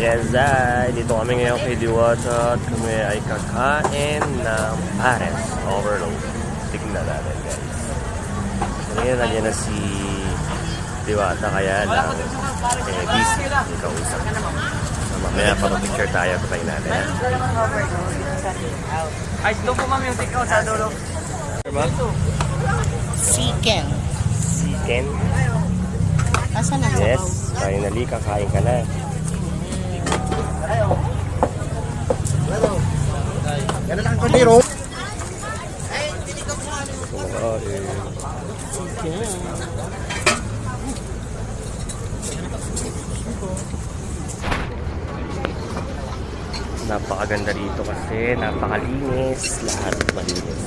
Yes, dito kami ngayon kay Diwata at kami ay kakain ng Pares Overload. Tignan natin, guys. Ngayon, nandiyan na si Diwata, kaya lang busy. Ikaw usap. So, mamaya pag-picture tayo, patay natin. Ay, doon po ma'am yung take-out sa dulo. Chicken. Chicken? Asan na Yes, sabaw? finally, kakain ka na. Yan lang ko dito. Napakaganda rito kasi napakalinis, lahat malinis.